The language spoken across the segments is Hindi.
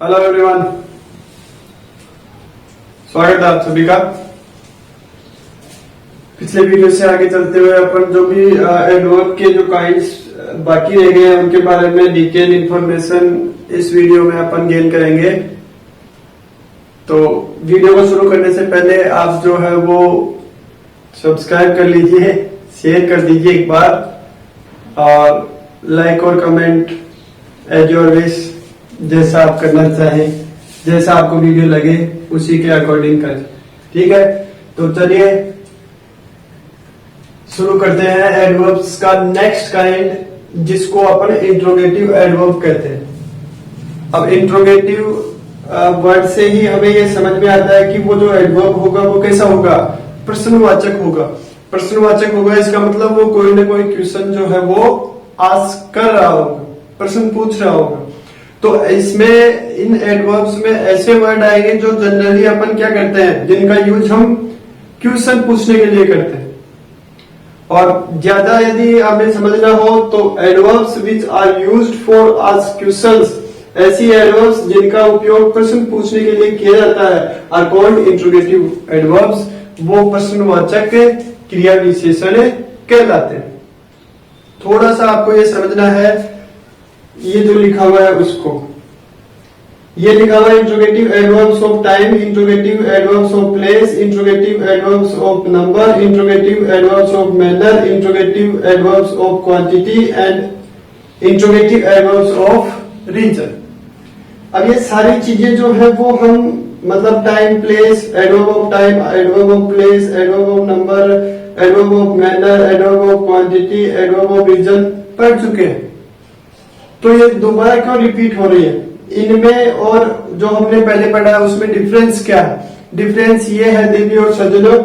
हेलो एवरीवन, स्वागत है आप सभी का। पिछले वीडियो से आगे चलते हुए अपन जो भी एडवर्ब के जो काइंड्स बाकी रह गए हैं उनके बारे में डिटेल इंफॉर्मेशन इस वीडियो में अपन गेन करेंगे। तो वीडियो को शुरू करने से पहले आप जो है वो सब्सक्राइब कर लीजिए, शेयर कर दीजिए एक बार, और लाइक और कमेंट एज योर विश, जैसा आप करना चाहें, जैसा आपको वीडियो लगे उसी के अकॉर्डिंग करें। ठीक है, तो चलिए शुरू करते हैं एडवर्ब्स का नेक्स्ट काइंड, जिसको अपन इंट्रोगेटिव एडवर्ब कहते हैं। अब इंट्रोगेटिव वर्ड से ही हमें ये समझ में आता है कि वो जो एडवर्ब होगा वो कैसा होगा, प्रश्नवाचक होगा। प्रश्नवाचक होगा इसका मतलब वो कोई ना कोई क्वेश्चन जो है वो आस्क कर रहा होगा, प्रश्न पूछ रहा होगा। तो इसमें इन एडवर्ब्स में ऐसे वर्ड आएंगे जो जनरली अपन क्या करते हैं, जिनका यूज हम क्वेश्चन पूछने के लिए करते हैं। और ज्यादा यदि हमें समझना हो तो adverbs which are used for ask questions, ऐसी एडवर्ब्स जिनका उपयोग प्रश्न पूछने के लिए किया जाता है, आर कॉल्ड इंट्रोगेटिव एडवर्ब्स। वो प्रश्नवाचक क्रिया विशेषण कहलाते हैं। थोड़ा सा आपको ये समझना है, ये जो लिखा हुआ है उसको, ये लिखा हुआ है interrogative adverbs of time, interrogative adverbs of place, interrogative adverbs of number, interrogative adverbs of manner, interrogative adverbs of quantity and interrogative adverbs of reason. अब ये सारी चीजें जो है वो हम मतलब time, place, adverb of time, adverb of place, adverb of number, adverb of manner, adverb of quantity, adverb of reason पढ़ चुके हैं। तो ये दोबारा क्यों रिपीट हो रही है? इनमें और जो हमने पहले पढ़ा है उसमें डिफरेंस क्या है? डिफरेंस ये है देवी और सज्जनों,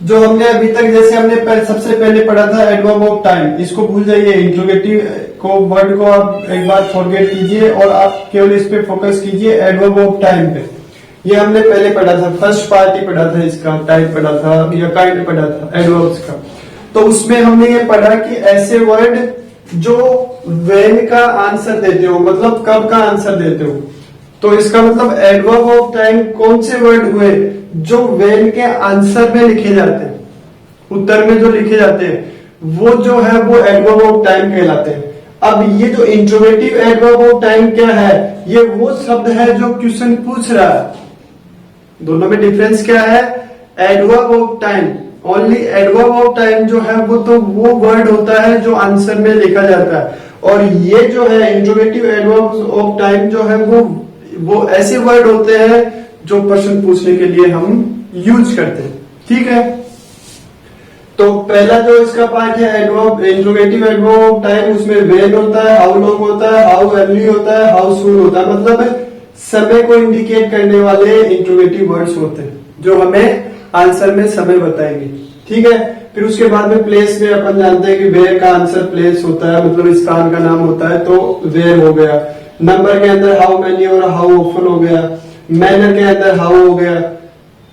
जो हमने अभी तक, जैसे हमने सबसे पहले पढ़ा था एडवर्ब ऑफ टाइम, इसको भूल जाइए। इंट्रोगेटिव को वर्ड को आप एक बार फॉरगेट कीजिए और आप केवल इस पे फोकस कीजिए, एडवर्ब ऑफ टाइम पे। ये हमने पहले पढ़ा था, फर्स्ट पार्ट ही पढ़ा था इसका, टाइप पढ़ा था या काइंड पढ़ा था एडवर्ब्स का। तो उसमें हमने ये पढ़ा कि ऐसे वर्ड जो व्हेन का आंसर देते हो, मतलब कब का आंसर देते हो। तो इसका मतलब एडवर्ब ऑफ टाइम कौन से वर्ड हुए जो व्हेन के आंसर में लिखे जाते हैं, उत्तर में जो लिखे जाते हैं, वो जो है वो एडवर्ब ऑफ टाइम कहलाते हैं। अब ये जो इंट्रोगेटिव एडवर्ब ऑफ टाइम क्या है, ये वो शब्द है जो क्वेश्चन पूछ रहा है। दोनों में डिफरेंस क्या है? Adverb of time, only adverb of time जो है वो तो वो वर्ड होता है जो आंसर में लिखा जाता है, और ये जो है इंट्रोगेटिव एडवर्ब ऑफ टाइम जो है वो ऐसे वर्ड होते हैं जो प्रश्न पूछने के लिए हम यूज करते हैं। ठीक है, तो पहला जो इसका पार्ट है adverb, interrogative adverb of time, उसमें व्हेन होता है, हाउ लॉन्ग होता है, हाउ अर्ली होता है, हाउ सून होता है, मतलब समय को इंडिकेट करने वाले इंट्रोगेटिव वर्ड्स होते हैं जो हमें आंसर में समय बताएंगे। ठीक है, फिर उसके बाद में प्लेस में अपन जानते हैं कि वेयर का आंसर प्लेस होता है, मतलब स्थान का नाम होता है, तो वेयर हो गया। नंबर के अंदर हाउ मेनी और हाउ ऑफन हो गया। मैनर के अंदर हाउ हो गया।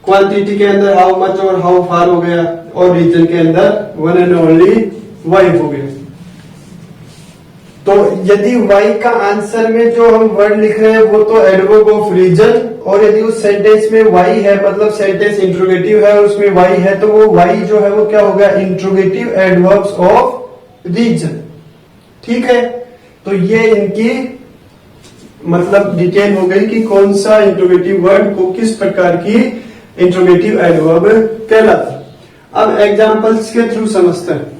क्वांटिटी के अंदर हाउ मच और हाउ फार हो गया। और रीजन के अंदर वन एंड ओनली वाई हो गया। तो यदि वाई का आंसर में जो हम वर्ड लिख रहे हैं वो तो एडवर्ब ऑफ रीजन, और यदि उस सेंटेंस में वाई है, मतलब सेंटेंस इंट्रोगेटिव है और उसमें वाई है, तो वो वाई जो है वो क्या होगा? Interrogative adverbs of reason. ठीक है, तो ये इनकी मतलब डिटेल हो गई कि कौन सा इंट्रोगेटिव वर्ड को किस प्रकार की इंट्रोगेटिव एडवर्ब कहलाता है। अब एग्जांपल्स के थ्रू समझते हैं।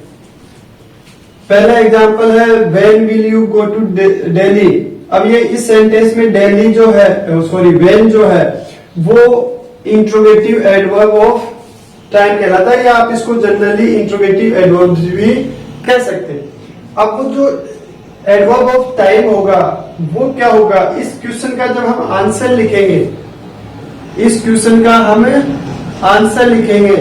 पहला एग्जांपल है when will you go to Delhi. अब ये इस सेंटेंस में दिल्ली जो है, सॉरी व्हेन जो है वो इंट्रोगेटिव एडवर्ब ऑफ टाइम कहलाता है, या आप इसको जनरली इंट्रोगेटिव एडवर्ब भी कह सकते हैं। अब वो जो एडवर्ब ऑफ टाइम होगा वो क्या होगा? इस क्वेश्चन का जब हम आंसर लिखेंगे, इस क्वेश्चन का हम आंसर लिखेंगे,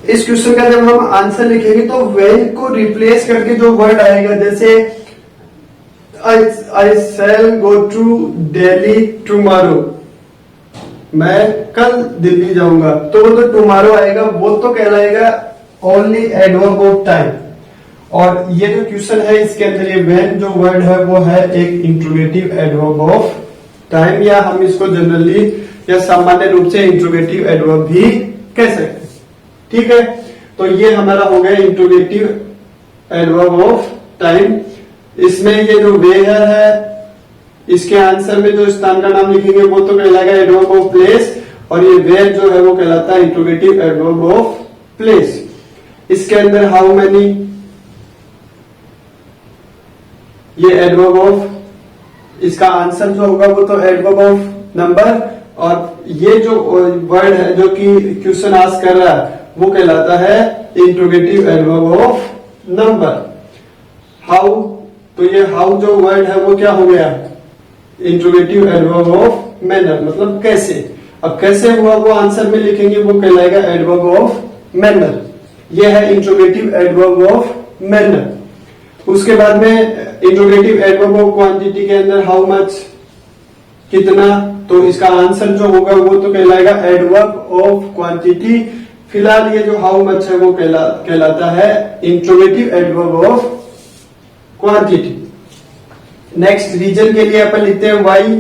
इस क्वेश्चन का जब हम आंसर लिखेंगे तो व्हेन को रिप्लेस करके जो वर्ड आएगा, जैसे I shall go to Delhi tomorrow, मैं कल दिल्ली जाऊंगा, तो वो तो टुमारो आएगा, वो तो कहलाएगा ओनली एडवर्ब ऑफ टाइम। और ये जो क्वेश्चन है इसके अंदर ये व्हेन जो वर्ड है वो है एक इंट्रोगेटिव एडवर्ब ऑफ टाइम, या हम इसको जनरली या सामान्य रूप से इंट्रोगेटिव एडवर्ब भी कह सकते हैं। ठीक है, तो ये हमारा हो गया इंट्रोगेटिव एडवर्ब ऑफ टाइम। इसमें ये जो वेयर है इसके आंसर में जो स्थान का नाम लिखेंगे वो तो कहलाएगा एडवर्ब ऑफ प्लेस, और ये वेयर जो है वो कहलाता है इंट्रोगेटिव एडवर्ब ऑफ प्लेस। इसके अंदर हाउ मेनी ये एडवर्ब ऑफ, इसका आंसर जो होगा वो तो एडवर्ब ऑफ नंबर, और ये जो वर्ड है जो कि क्वेश्चन आस्क कर रहा है वो कहलाता है interrogative adverb of number. How, तो ये हाउ जो वर्ड है वो क्या हो गया इंट्रोगेटिव एडवर्ब ऑफ मैनर, मतलब कैसे। अब कैसे हुआ वो आंसर में लिखेंगे, वो कहलाएगा एडवर्ब ऑफ मैनर। ये है इंट्रोगेटिव एडवर्ब ऑफ मैनर। उसके बाद में इंट्रोगेटिव एडवर्ब ऑफ क्वांटिटी के अंदर हाउ मच, कितना, तो इसका आंसर जो होगा वो तो कहलाएगा एडवर्ब ऑफ क्वांटिटी। फिलहाल ये जो हाउ मच है वो कहलाता है interrogative adverb of quantity. Next reason के लिए अपन लिखते हैं वाई,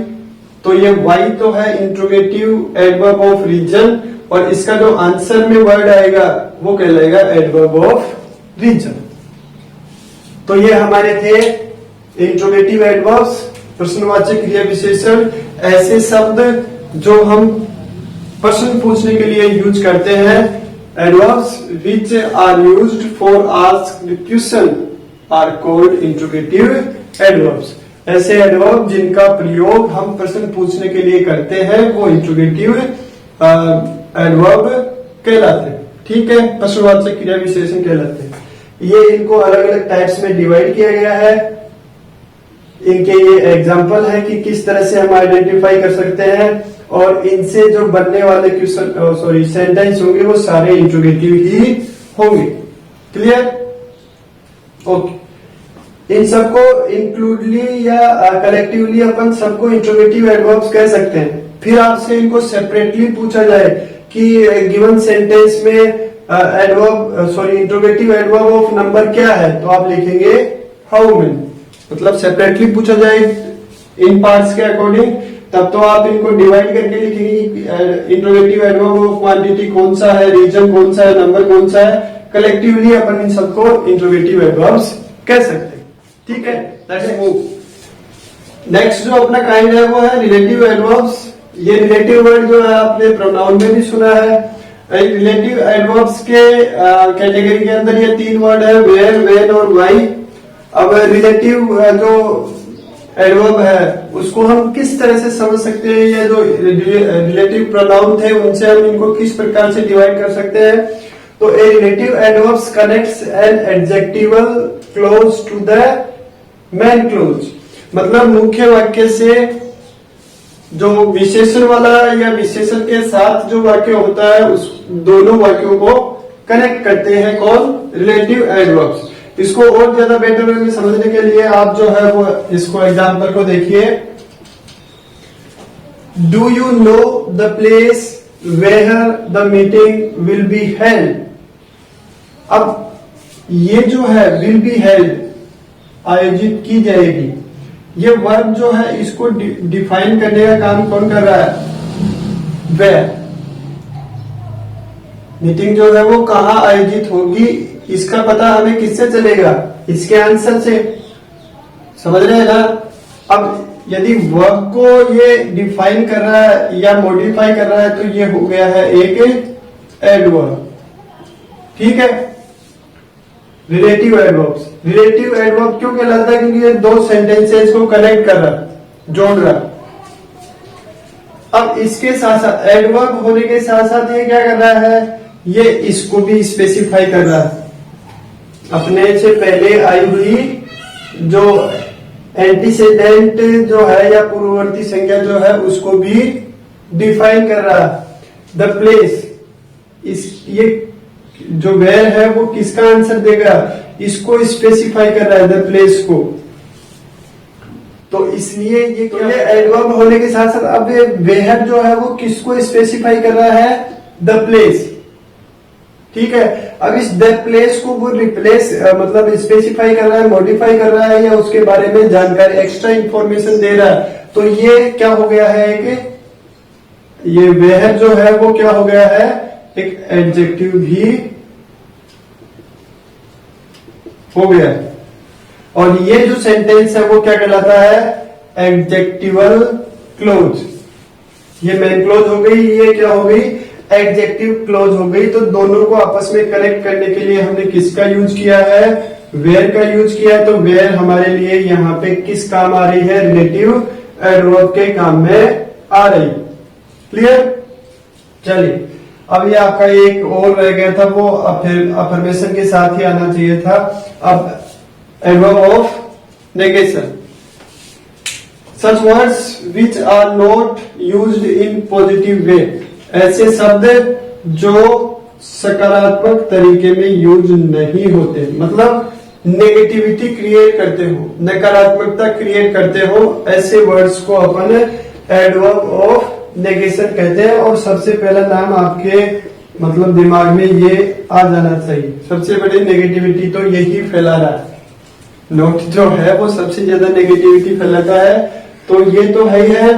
तो ये वाई तो है इंट्रोगेटिव एडवर्ब ऑफ रीजन, और इसका जो आंसर में वर्ड आएगा वो कहलाएगा एडवर्ब ऑफ रीजन। तो ये हमारे थे इंट्रोगेटिव एडवर्ब्स, प्रश्नवाचक क्रिया विशेषण, ऐसे शब्द जो हम प्रश्न पूछने के लिए यूज करते हैं। Adverbs which are used for asked question are called interrogative adverbs. ऐसे एडवर्ब जिनका प्रयोग हम प्रश्न पूछने के लिए करते हैं वो इंट्रोगेटिव एडवर्ब कहलाते हैं। ठीक है, प्रश्नवाचक क्रिया विशेषण कहलाते हैं। ये इनको अलग अलग टाइप्स में डिवाइड किया गया है। इनके ये एग्जांपल है कि किस तरह से हम आइडेंटिफाई कर सकते हैं, और इनसे जो बनने वाले क्वेश्चन सेंटेंस होंगे वो सारे इंट्रोगेटिव ही होंगे। क्लियर? ओके, इन सबको इंक्लूडली या कलेक्टिवली अपन सबको इंट्रोगेटिव एडवर्ब्स कह सकते हैं। फिर आपसे इनको सेपरेटली पूछा जाए कि गिवन सेंटेंस में इंट्रोगेटिव एडवर्ब ऑफ नंबर क्या है, तो आप लिखेंगे हाउ मेनी। मतलब सेपरेटली पूछा जाए इन पार्ट्स के अकॉर्डिंग, तब तो आप इनको डिवाइड करके लिखेंगे इंट्रोगेटिव एडवर्ब ऑफ क्वांटिटी कौन सा है, रीजन कौन सा है, नंबर कौन सा है। कलेक्टिवली अपन इन सबको इंट्रोगेटिव एडवर्ब्स कह सकते हैं। ठीक है, लेट्स मूव। नेक्स्ट जो अपना काइंड है वो है रिलेटिव एडवर्ब्स। ये रिलेटिव वर्ड जो है आपने प्रोनाउन में भी सुना है। रिलेटिव एडवर्ब्स के कैटेगरी के अंदर ये तीन वर्ड है, वेयर, व्हेन और व्हाई। अब रिलेटिव जो एडवर्ब है उसको हम किस तरह से समझ सकते हैं, ये जो रिलेटिव प्रोनाउन थे उनसे हम इनको किस प्रकार से डिवाइड कर सकते हैं। तो a relative adverbs connects an adjectival clause to the main clause, मतलब मुख्य वाक्य से जो विशेषण वाला या विशेषण के साथ जो वाक्य होता है उस दोनों वाक्यों को कनेक्ट करते हैं कौन, रिलेटिव एडवर्ब्स। इसको और ज्यादा बेटर वे में समझने के लिए आप जो है वो इसको एग्जाम्पल को देखिए। Do you know the place where the meeting will be held. अब ये जो है विल बी हेल्ड, आयोजित की जाएगी, ये वर्ब जो है इसको डिफाइन करने का काम कौन कर रहा है, वेयर। मीटिंग जो है वो कहाँ आयोजित होगी इसका पता हमें किससे चलेगा, इसके आंसर से। समझ रहे हैं ना। अब यदि वर्ब को ये डिफाइन कर रहा है या मॉडिफाई कर रहा है तो ये हो गया है एक एडवर्ब। ठीक है, रिलेटिव एडवर्ब्स। रिलेटिव एडवर्ब क्यों कहलाता है, क्योंकि ये दो सेंटेंसेस को कनेक्ट कर रहा है, जोड़ रहा है। अब इसके साथ साथ एडवर्ब होने के साथ साथ ये क्या कर रहा है, ये इसको भी स्पेसिफाई कर रहा है। अपने से पहले आई हुई जो एंटीसेडेंट जो है या पूर्ववर्ती संज्ञा जो है उसको भी डिफाइन कर रहा है। द प्लेस, इस ये जो वेयर है वो किसका आंसर देगा, इसको स्पेसिफाई कर रहा है, द प्लेस को। तो इसलिए ये क्या ये एडवर्ब होने के साथ साथ अब ये वेयर जो है वो किसको स्पेसिफाई कर रहा है, द प्लेस। ठीक है, अब इस द प्लेस को वो रिप्लेस मतलब स्पेसिफाई कर रहा है, मॉडिफाई कर रहा है, या उसके बारे में जानकारी एक्स्ट्रा इंफॉर्मेशन दे रहा है। तो ये क्या हो गया है कि ये वेयर जो है वो क्या हो गया है, एक एडजेक्टिव भी हो गया। और ये जो सेंटेंस है वो क्या कहलाता है, एडजेक्टिवल क्लोज। ये मेन क्लोज हो गई, ये क्या हो गई, एडजेक्टिव क्लोज हो गई। तो दोनों को आपस में कनेक्ट करने के लिए हमने किसका यूज किया है, वेयर का यूज किया है। तो वेयर हमारे लिए यहाँ पे किस काम आ रही है, रिलेटिव एडवर्ब के काम में आ रही। क्लियर, चलिए अब ये आपका एक और रह गया था, वो फिर अफर्मेशन के साथ ही आना चाहिए था। अब adverb of negation, such words which are not used in positive way, ऐसे शब्द जो सकारात्मक तरीके में यूज नहीं होते, मतलब नेगेटिविटी क्रिएट करते हो, नकारात्मकता क्रिएट करते हो, ऐसे वर्ड्स को अपन एडवर्ब ऑफ नेगेशन कहते हैं। और सबसे पहला नाम आपके मतलब दिमाग में ये आ जाना चाहिए, सबसे बड़ी नेगेटिविटी तो यही फैला रहा है, नोट जो है वो सबसे ज्यादा नेगेटिविटी फैलाता है। तो ये तो है ही है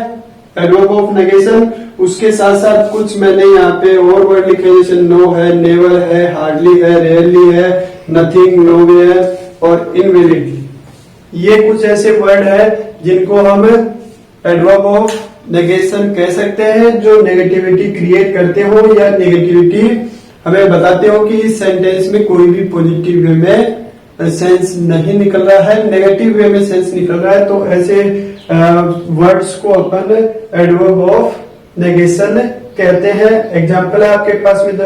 एडवर्ब ऑफ नेगेशन। उसके साथ साथ कुछ मैंने यहाँ पे और वर्ड लिखे, जैसे नो है, नेवर है, हार्डली है, रेयरली है, नथिंग, नोवेयर और इनवैलिडली। ये कुछ ऐसे वर्ड है जिनको हम एडवर्ब ऑफ नेगेशन कह सकते हैं, जो नेगेटिविटी क्रिएट करते हो या नेगेटिविटी हमें बताते हो कि इस सेंटेंस में कोई भी पॉजिटिव वे में सेंस नहीं निकल रहा है, नेगेटिव वे में सेंस निकल रहा है। तो ऐसे वर्ड्स को अपन एडवर्ब ऑफ नेगेशन कहते हैं। एग्जाम्पल है आपके पास में,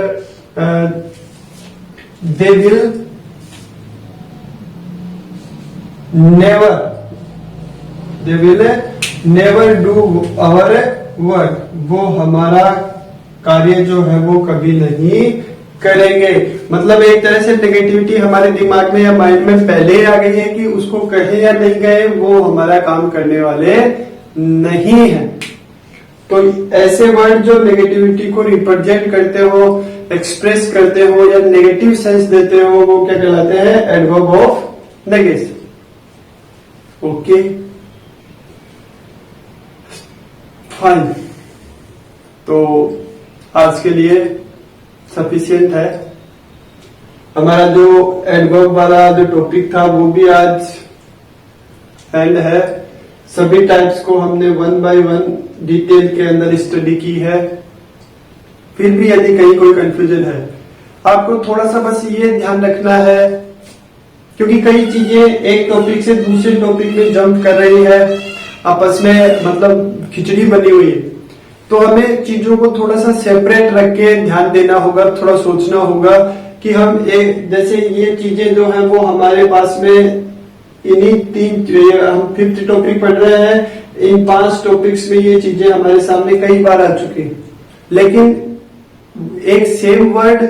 they will never, they will never do our work, वो हमारा कार्य जो है वो कभी नहीं करेंगे। मतलब एक तरह से नेगेटिविटी हमारे दिमाग में या माइंड में पहले ही आ गई है कि उसको कहे या नहीं कहे वो हमारा काम करने वाले नहीं है। तो ऐसे वर्ड जो नेगेटिविटी को रिप्रेजेंट करते हो, एक्सप्रेस करते हो या नेगेटिव सेंस देते हो, वो क्या कहलाते हैं, adverb of negation. Okay fine, तो आज के लिए सफिशिएंट है। हमारा जो एडवर्ब वाला जो टॉपिक था वो भी आज एंड है। सभी टाइप्स को हमने 1 बाय 1 डिटेल के अंदर स्टडी की है। फिर भी यदि कहीं कोई कंफ्यूजन है, आपको थोड़ा सा बस ये ध्यान रखना है, क्योंकि कई चीजें एक टॉपिक से दूसरे टॉपिक में जंप कर रही है, आपस में मतलब खिचड़ी बनी हुई है। तो हमें चीजों को थोड़ा सा सेपरेट रख के ध्यान देना होगा, थोड़ा सोचना होगा कि हम एक जैसे ये चीजें जो है वो हमारे पास में इन्हीं हम 5th टॉपिक पढ़ रहे हैं, इन 5 टॉपिक्स में ये चीजें हमारे सामने कई बार आ चुकी हैं, लेकिन एक सेम वर्ड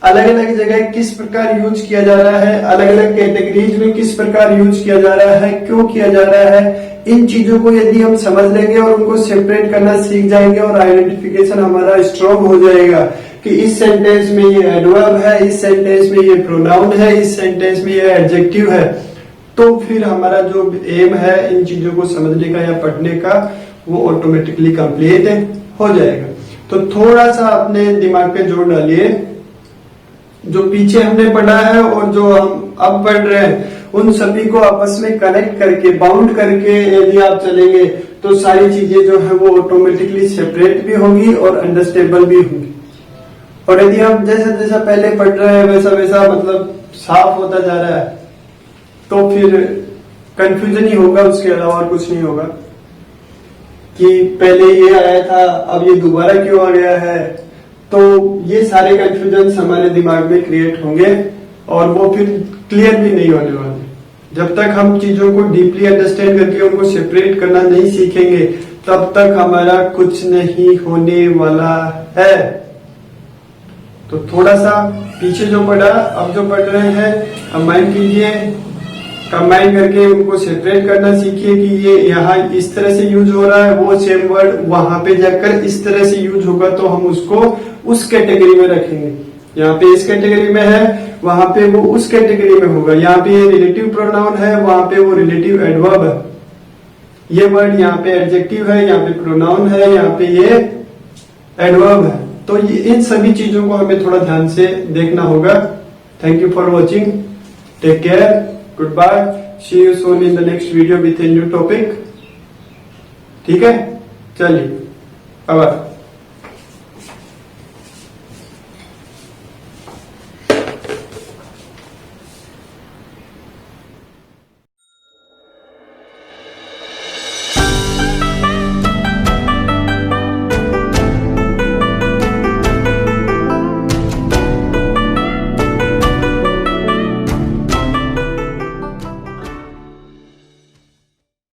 अलग अलग जगह किस प्रकार यूज किया जा रहा है, अलग अलग कैटेगरीज में किस प्रकार यूज किया जा रहा है, क्यों किया जा रहा है, इन चीजों को यदि हम समझ लेंगे और उनको सेपरेट करना सीख जाएंगे और आइडेंटिफिकेशन हमारा स्ट्रॉन्ग हो जाएगा कि इस सेंटेंस में ये एडवर्ब है, इस सेंटेंस में ये प्रोनाउन है, इस सेंटेंस में ये एडजेक्टिव है, तो फिर हमारा जो एम है इन चीजों को समझने का या पढ़ने का वो ऑटोमेटिकली कंप्लीट हो जाएगा। तो थोड़ा सा अपने दिमाग पे जोर डालिए, जो पीछे हमने पढ़ा है और जो हम अब पढ़ रहे हैं उन सभी को आपस में कनेक्ट करके, बाउंड करके यदि आप चलेंगे तो सारी चीजें जो है वो ऑटोमेटिकली सेपरेट भी होंगी और अंडरस्टैंडेबल भी होंगी। और यदि हम जैसा जैसा पहले पढ़ रहे हैं वैसा वैसा मतलब साफ होता जा रहा है, तो फिर कंफ्यूजन ही होगा, उसके अलावा और कुछ नहीं होगा कि पहले ये आया था अब ये दोबारा क्यों आ गया है। तो ये सारे कंफ्यूजन हमारे दिमाग में क्रिएट होंगे और वो फिर क्लियर भी नहीं होने वाले। जब तक हम चीजों को डीपली अंडरस्टैंड करके उनको सेपरेट करना नहीं सीखेंगे तब तक हमारा कुछ नहीं होने वाला है। तो थोड़ा सा पीछे जो पढ़ा अब जो पढ़ रहे हैं अब माइंड कीजिए कंबाइन करके उनको सेपरेट करना सीखिए कि ये यहाँ इस तरह से यूज हो रहा है, वो सेम वर्ड वहां पे जाकर इस तरह से यूज होगा तो हम उसको उस कैटेगरी में रखेंगे। यहाँ पे इस कैटेगरी में है, वहां पे वो उस कैटेगरी में होगा। यहाँ पे ये रिलेटिव प्रोनाउन है, वहां पे वो रिलेटिव एडवर्ब है। ये वर्ड यहाँ पे एडजेक्टिव है, यहाँ पे प्रोनाउन है, यहाँ पे ये एडवर्ब है। तो ये इन सभी चीजों को हमें थोड़ा ध्यान से देखना होगा। Thank you for watching, take care, good bye, see you soon in the next video with a new topic. ठीक है, चलिए बाय।